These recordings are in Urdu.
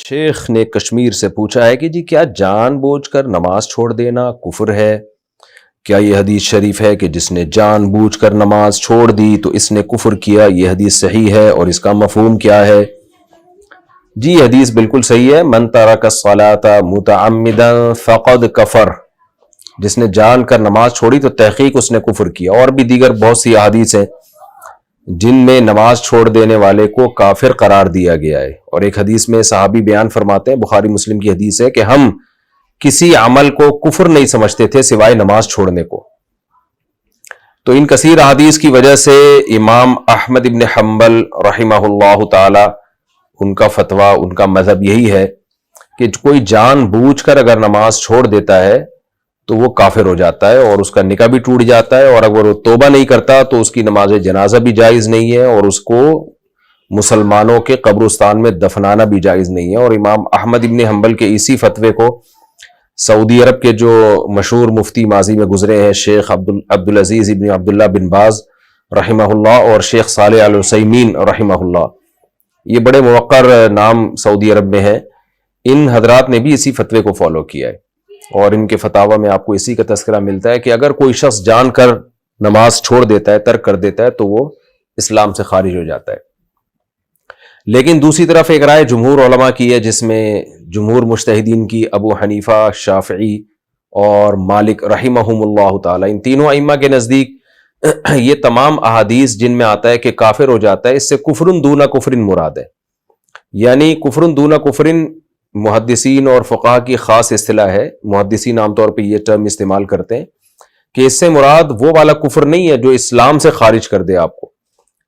شیخ نے کشمیر سے پوچھا ہے کہ جی کیا جان بوجھ کر نماز چھوڑ دینا کفر ہے؟ کیا یہ حدیث شریف ہے کہ جس نے جان بوجھ کر نماز چھوڑ دی تو اس نے کفر کیا؟ یہ حدیث صحیح ہے اور اس کا مفہوم کیا ہے؟ جی حدیث بالکل صحیح ہے، من ترک الصلاۃ متعمدا فقد کفر، جس نے جان کر نماز چھوڑی تو تحقیق اس نے کفر کیا۔ اور بھی دیگر بہت سی احادیث ہیں جن میں نماز چھوڑ دینے والے کو کافر قرار دیا گیا ہے۔ اور ایک حدیث میں صحابی بیان فرماتے ہیں، بخاری مسلم کی حدیث ہے کہ ہم کسی عمل کو کفر نہیں سمجھتے تھے سوائے نماز چھوڑنے کو۔ تو ان کثیر احادیث کی وجہ سے امام احمد ابن حنبل رحمہ اللہ تعالی، ان کا فتویٰ، ان کا مذہب یہی ہے کہ کوئی جان بوجھ کر اگر نماز چھوڑ دیتا ہے تو وہ کافر ہو جاتا ہے اور اس کا نکاح بھی ٹوٹ جاتا ہے، اور اگر وہ توبہ نہیں کرتا تو اس کی نماز جنازہ بھی جائز نہیں ہے اور اس کو مسلمانوں کے قبرستان میں دفنانا بھی جائز نہیں ہے۔ اور امام احمد ابن حنبل کے اسی فتوے کو سعودی عرب کے جو مشہور مفتی ماضی میں گزرے ہیں شیخ عبدالعزیز ابن عبداللہ بن باز رحمہ اللہ اور شیخ صالح العثیمین رحمہ اللہ، یہ بڑے موقر نام سعودی عرب میں ہیں، ان حضرات نے بھی اسی فتوے کو فالو کیا ہے۔ اور ان کے فتاوی میں آپ کو اسی کا تذکرہ ملتا ہے کہ اگر کوئی شخص جان کر نماز چھوڑ دیتا ہے، ترک کر دیتا ہے، تو وہ اسلام سے خارج ہو جاتا ہے۔ لیکن دوسری طرف ایک رائے جمہور علماء کی ہے جس میں جمہور مجتہدین کی ابو حنیفہ، شافعی اور مالک رحمہم اللہ تعالی، ان تینوں ائمہ کے نزدیک یہ تمام احادیث جن میں آتا ہے کہ کافر ہو جاتا ہے، اس سے کفر دون کفر مراد ہے۔ یعنی کفر دون کفر محدثین اور فقہا کی خاص اصطلاح ہے، محدثین عام طور پہ یہ ٹرم استعمال کرتے ہیں کہ اس سے مراد وہ والا کفر نہیں ہے جو اسلام سے خارج کر دے آپ کو،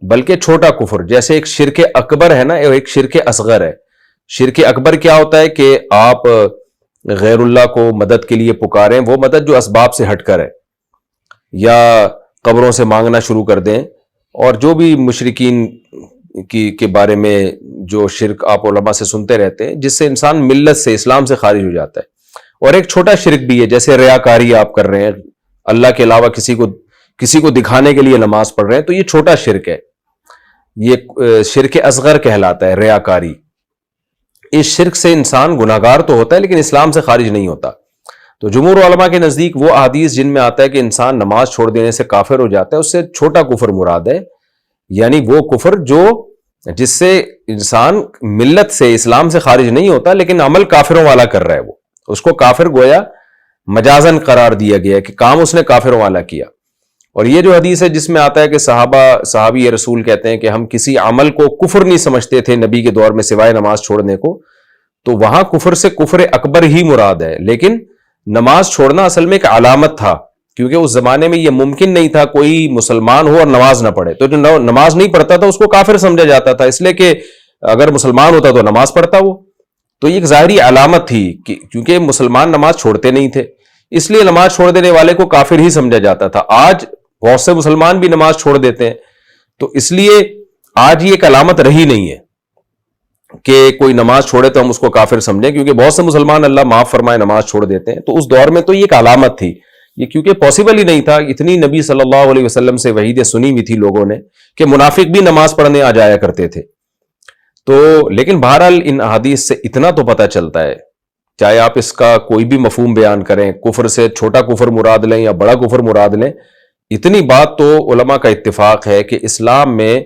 بلکہ چھوٹا کفر، جیسے ایک شرک اکبر ہے نا، ایک شرک اصغر ہے۔ شرک اکبر کیا ہوتا ہے کہ آپ غیر اللہ کو مدد کے لیے پکاریں، وہ مدد جو اسباب سے ہٹ کر ہے، یا قبروں سے مانگنا شروع کر دیں، اور جو بھی مشرکین کے بارے میں جو شرک آپ علماء سے سنتے رہتے ہیں، جس سے انسان ملت سے، اسلام سے خارج ہو جاتا ہے۔ اور ایک چھوٹا شرک بھی ہے، جیسے ریاکاری آپ کر رہے ہیں، اللہ کے علاوہ کسی کو دکھانے کے لیے نماز پڑھ رہے ہیں، تو یہ چھوٹا شرک ہے، یہ شرک اصغر کہلاتا ہے، ریاکاری۔ اس شرک سے انسان گناہگار تو ہوتا ہے لیکن اسلام سے خارج نہیں ہوتا۔ تو جمہور علماء کے نزدیک وہ احادیث جن میں آتا ہے کہ انسان نماز چھوڑ دینے سے کافر ہو جاتا ہے، اس سے چھوٹا کفر مراد ہے، یعنی وہ کفر جس سے انسان ملت سے، اسلام سے خارج نہیں ہوتا لیکن عمل کافروں والا کر رہا ہے، وہ اس کو کافر گویا مجازن قرار دیا گیا کہ کام اس نے کافروں والا کیا۔ اور یہ جو حدیث ہے جس میں آتا ہے کہ صحابی رسول کہتے ہیں کہ ہم کسی عمل کو کفر نہیں سمجھتے تھے نبی کے دور میں سوائے نماز چھوڑنے کو، تو وہاں کفر سے کفر اکبر ہی مراد ہے، لیکن نماز چھوڑنا اصل میں ایک علامت تھا، کیونکہ اس زمانے میں یہ ممکن نہیں تھا کوئی مسلمان ہو اور نماز نہ پڑھے، تو جو نماز نہیں پڑھتا تھا اس کو کافر سمجھا جاتا تھا، اس لیے کہ اگر مسلمان ہوتا تو نماز پڑھتا وہ، تو یہ ایک ظاہری علامت تھی کیونکہ مسلمان نماز چھوڑتے نہیں تھے، اس لیے نماز چھوڑ دینے والے کو کافر ہی سمجھا جاتا تھا۔ آج بہت سے مسلمان بھی نماز چھوڑ دیتے ہیں، تو اس لیے آج یہ ایک علامت رہی نہیں ہے کہ کوئی نماز چھوڑے تو ہم اس کو کافر سمجھیں، کیونکہ بہت سے مسلمان اللہ معاف فرمائے نماز چھوڑ دیتے ہیں۔ تو اس دور میں تو یہ ایک علامت تھی، یہ کیونکہ پاسبل ہی نہیں تھا، اتنی نبی صلی اللہ علیہ وسلم سے وحید سنی ہوئی تھی لوگوں نے کہ منافق بھی نماز پڑھنے آ جایا کرتے تھے۔ تو لیکن بہرحال ان احادیث سے اتنا تو پتہ چلتا ہے، چاہے آپ اس کا کوئی بھی مفہوم بیان کریں، کفر سے چھوٹا کفر مراد لیں یا بڑا کفر مراد لیں، اتنی بات تو علماء کا اتفاق ہے کہ اسلام میں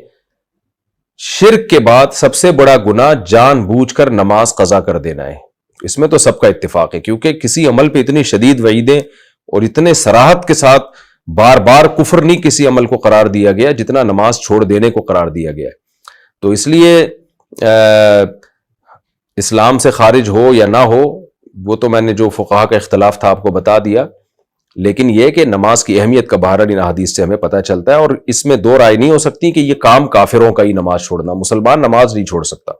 شرک کے بعد سب سے بڑا گناہ جان بوجھ کر نماز قضا کر دینا ہے۔ اس میں تو سب کا اتفاق ہے، کیونکہ کسی عمل پہ اتنی شدید وعیدیں اور اتنے صراحت کے ساتھ بار بار کفر نہیں کسی عمل کو قرار دیا گیا جتنا نماز چھوڑ دینے کو قرار دیا گیا ہے۔ تو اس لیے اسلام سے خارج ہو یا نہ ہو، وہ تو میں نے جو فقہا کا اختلاف تھا آپ کو بتا دیا، لیکن یہ کہ نماز کی اہمیت کا بہرحال ان احادیث سے ہمیں پتہ چلتا ہے، اور اس میں دو رائے نہیں ہو سکتی کہ یہ کام کافروں کا ہی نماز چھوڑنا، مسلمان نماز نہیں چھوڑ سکتا۔